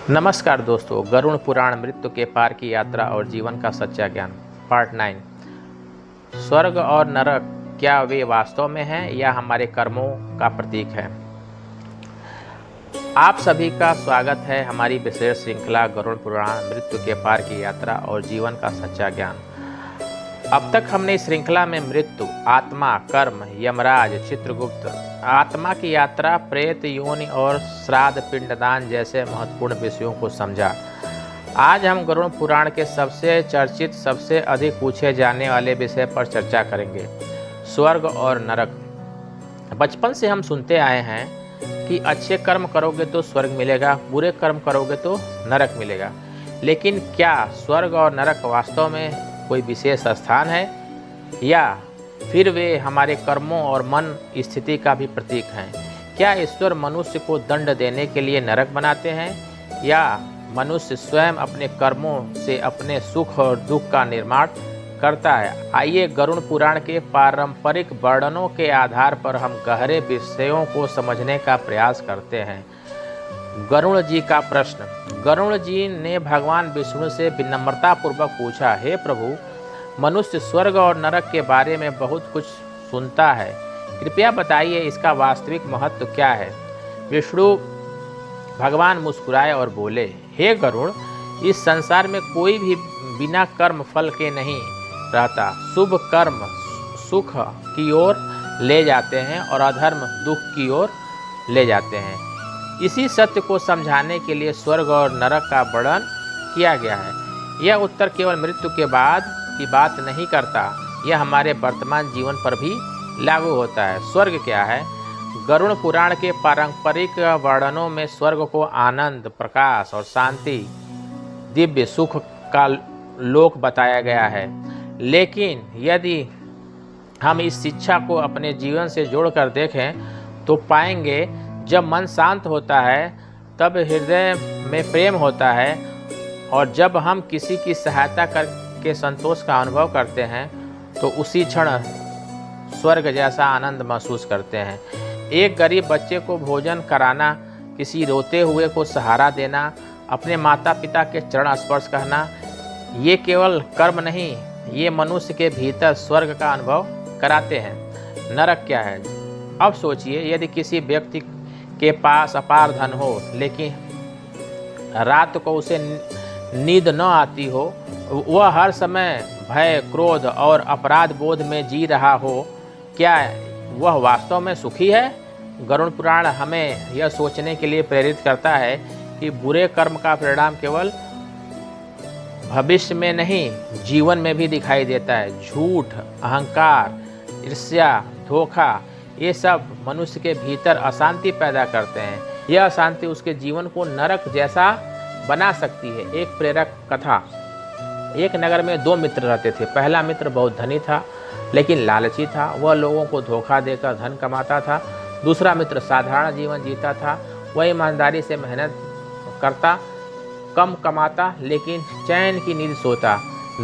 नमस्कार दोस्तों, गरुड़ पुराण मृत्यु के पार की यात्रा और जीवन का सच्चा ज्ञान पार्ट 9। स्वर्ग और नरक क्या वे वास्तव में हैं या हमारे कर्मों का प्रतीक है। आप सभी का स्वागत है हमारी विशेष श्रृंखला गरुड़ पुराण मृत्यु के पार की यात्रा और जीवन का सच्चा ज्ञान। अब तक हमने इस श्रृंखला में मृत्यु, आत्मा, कर्म, यमराज, चित्रगुप्त, आत्मा की यात्रा, प्रेत योनि और श्राद्ध पिंडदान जैसे महत्वपूर्ण विषयों को समझा। आज हम गरुड़ पुराण के सबसे चर्चित, सबसे अधिक पूछे जाने वाले विषय पर चर्चा करेंगे, स्वर्ग और नरक। बचपन से हम सुनते आए हैं कि अच्छे कर्म करोगे तो स्वर्ग मिलेगा, बुरे कर्म करोगे तो नरक मिलेगा। लेकिन क्या स्वर्ग और नरक वास्तव में कोई विशेष स्थान है या फिर वे हमारे कर्मों और मन स्थिति का भी प्रतीक हैं? क्या ईश्वर मनुष्य को दंड देने के लिए नरक बनाते हैं या मनुष्य स्वयं अपने कर्मों से अपने सुख और दुख का निर्माण करता है? आइए गरुड़ पुराण के पारंपरिक वर्णनों के आधार पर हम गहरे विषयों को समझने का प्रयास करते हैं। गरुड़ जी का प्रश्न। गरुड़ जी ने भगवान विष्णु से विनम्रता पूर्वक पूछा, हे प्रभु, मनुष्य स्वर्ग और नरक के बारे में बहुत कुछ सुनता है, कृपया बताइए इसका वास्तविक महत्व क्या है। विष्णु भगवान मुस्कुराए और बोले, हे गरुड़, इस संसार में कोई भी बिना कर्म फल के नहीं रहता। शुभ कर्म सुख की ओर ले जाते हैं और अधर्म दुख की ओर ले जाते हैं। इसी सत्य को समझाने के लिए स्वर्ग और नरक का वर्णन किया गया है। यह उत्तर केवल मृत्यु के बाद की बात नहीं करता, यह हमारे वर्तमान जीवन पर भी लागू होता है। स्वर्ग क्या है? गरुड़ पुराण के पारंपरिक वर्णनों में स्वर्ग को आनंद, प्रकाश और शांति, दिव्य सुख का लोक बताया गया है। लेकिन यदि हम इस शिक्षा को अपने जीवन से जोड़कर देखें तो पाएंगे, जब मन शांत होता है तब हृदय में प्रेम होता है, और जब हम किसी की सहायता करके संतोष का अनुभव करते हैं तो उसी क्षण स्वर्ग जैसा आनंद महसूस करते हैं। एक गरीब बच्चे को भोजन कराना, किसी रोते हुए को सहारा देना, अपने माता पिता के चरण स्पर्श करना, ये केवल कर्म नहीं, ये मनुष्य के भीतर स्वर्ग का अनुभव कराते हैं। नरक क्या है? अब सोचिए, यदि किसी व्यक्ति के पास अपार धन हो लेकिन रात को उसे नींद न आती हो, वह हर समय भय, क्रोध और अपराध बोध में जी रहा हो, क्या वह वास्तव में सुखी है? गरुड़ पुराण हमें यह सोचने के लिए प्रेरित करता है कि बुरे कर्म का परिणाम केवल भविष्य में नहीं, जीवन में भी दिखाई देता है। झूठ, अहंकार, ईर्ष्या, धोखा, ये सब मनुष्य के भीतर अशांति पैदा करते हैं। यह अशांति उसके जीवन को नरक जैसा बना सकती है। एक प्रेरक कथा। एक नगर में दो मित्र रहते थे। पहला मित्र बहुत धनी था लेकिन लालची था, वह लोगों को धोखा देकर धन कमाता था। दूसरा मित्र साधारण जीवन जीता था, वह ईमानदारी से मेहनत करता, कम कमाता लेकिन चैन की नींद सोता।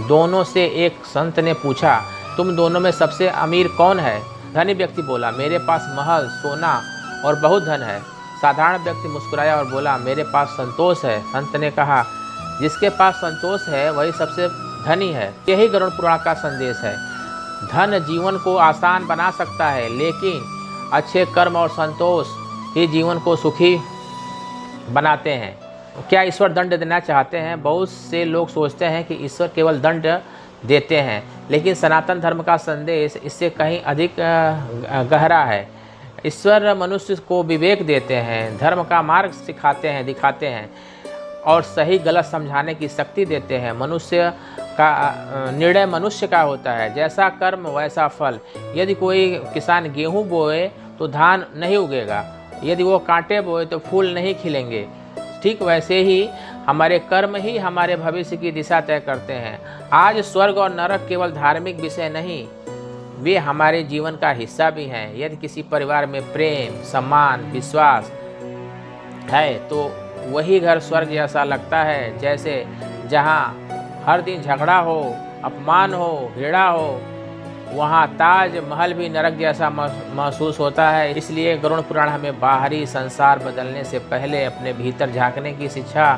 दोनों से एक संत ने पूछा, तुम दोनों में सबसे अमीर कौन है? धनी व्यक्ति बोला, मेरे पास महल, सोना और बहुत धन है। साधारण व्यक्ति मुस्कुराया और बोला, मेरे पास संतोष है। संत ने कहा, जिसके पास संतोष है वही सबसे धनी है। यही गरुड़ पुराण का संदेश है। धन जीवन को आसान बना सकता है, लेकिन अच्छे कर्म और संतोष ही जीवन को सुखी बनाते हैं। क्या ईश्वर दंड देना चाहते हैं? बहुत से लोग सोचते हैं कि ईश्वर केवल दंड देते हैं, लेकिन सनातन धर्म का संदेश इससे कहीं अधिक गहरा है। ईश्वर मनुष्य को विवेक देते हैं, धर्म का मार्ग सिखाते हैं, दिखाते हैं और सही गलत समझाने की शक्ति देते हैं। मनुष्य का निर्णय मनुष्य का होता है, जैसा कर्म वैसा फल। यदि कोई किसान गेहूं बोए तो धान नहीं उगेगा, यदि वो कांटे बोए तो फूल नहीं खिलेंगे। ठीक वैसे ही हमारे कर्म ही हमारे भविष्य की दिशा तय करते हैं। आज स्वर्ग और नरक केवल धार्मिक विषय नहीं, वे हमारे जीवन का हिस्सा भी हैं। यदि किसी परिवार में प्रेम, सम्मान, विश्वास है तो वही घर स्वर्ग जैसा लगता है, जैसे जहाँ हर दिन झगड़ा हो, अपमान हो, घृणा हो वहाँ ताज महल भी नरक जैसा महसूस होता है। इसलिए गरुड़ पुराण हमें बाहरी संसार बदलने से पहले अपने भीतर झांकने की शिक्षा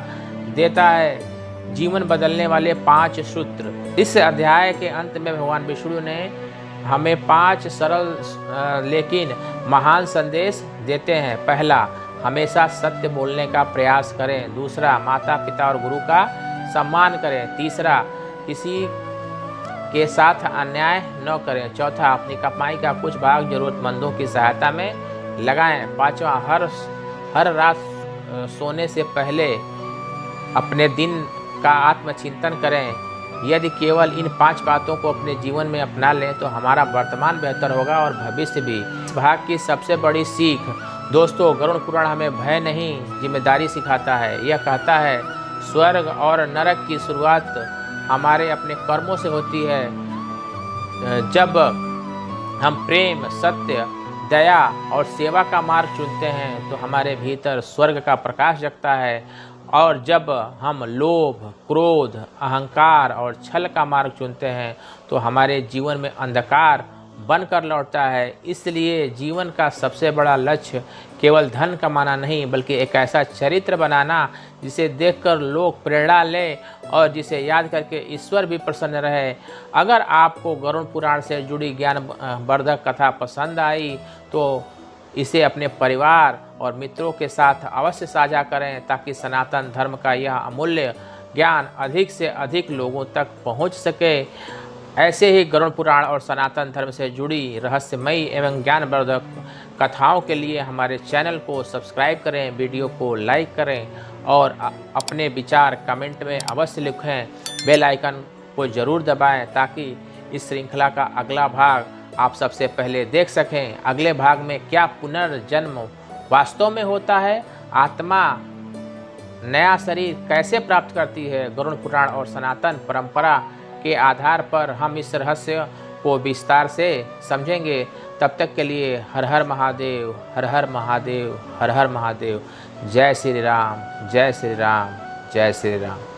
देता है। जीवन बदलने वाले 5 सूत्र। इस अध्याय के अंत में भगवान विष्णु ने हमें 5 सरल लेकिन महान संदेश देते हैं। पहला, हमेशा सत्य बोलने का प्रयास करें। दूसरा, माता पिता और गुरु का सम्मान करें। तीसरा, किसी के साथ अन्याय न करें। चौथा, अपनी कमाई का कुछ भाग जरूरतमंदों की सहायता में लगाएं। पांचवा, हर रात सोने से पहले अपने दिन का आत्मचिंतन करें। यदि केवल इन 5 बातों को अपने जीवन में अपना लें तो हमारा वर्तमान बेहतर होगा और भविष्य भी। इस भाग की सबसे बड़ी सीख दोस्तों, गरुड़ पुराण हमें भय नहीं जिम्मेदारी सिखाता है। यह कहता है स्वर्ग और नरक की शुरुआत हमारे अपने कर्मों से होती है। जब हम प्रेम, सत्य, दया और सेवा का मार्ग चुनते हैं तो हमारे भीतर स्वर्ग का प्रकाश जगता है, और जब हम लोभ, क्रोध, अहंकार और छल का मार्ग चुनते हैं तो हमारे जीवन में अंधकार बनकर लौटता है। इसलिए जीवन का सबसे बड़ा लक्ष्य केवल धन कमाना नहीं, बल्कि एक ऐसा चरित्र बनाना जिसे देखकर लोग प्रेरणा लें और जिसे याद करके ईश्वर भी प्रसन्न रहे। अगर आपको गरुड़ पुराण से जुड़ी ज्ञानवर्धक कथा पसंद आई तो इसे अपने परिवार और मित्रों के साथ अवश्य साझा करें, ताकि सनातन धर्म का यह अमूल्य ज्ञान अधिक से अधिक लोगों तक पहुंच सके। ऐसे ही गरुड़ पुराण और सनातन धर्म से जुड़ी रहस्यमयी एवं ज्ञानवर्धक कथाओं के लिए हमारे चैनल को सब्सक्राइब करें, वीडियो को लाइक करें और अपने विचार कमेंट में अवश्य लिखें। बेल आइकन को ज़रूर दबाएं ताकि इस श्रृंखला का अगला भाग आप सबसे पहले देख सकें। अगले भाग में क्या पुनर्जन्म वास्तव में होता है, आत्मा नया शरीर कैसे प्राप्त करती है, गरुड़ पुराण और सनातन परंपरा के आधार पर हम इस रहस्य को विस्तार से समझेंगे। तब तक के लिए हर हर महादेव, हर हर महादेव, हर हर महादेव। जय श्री राम, जय श्री राम, जय श्री राम।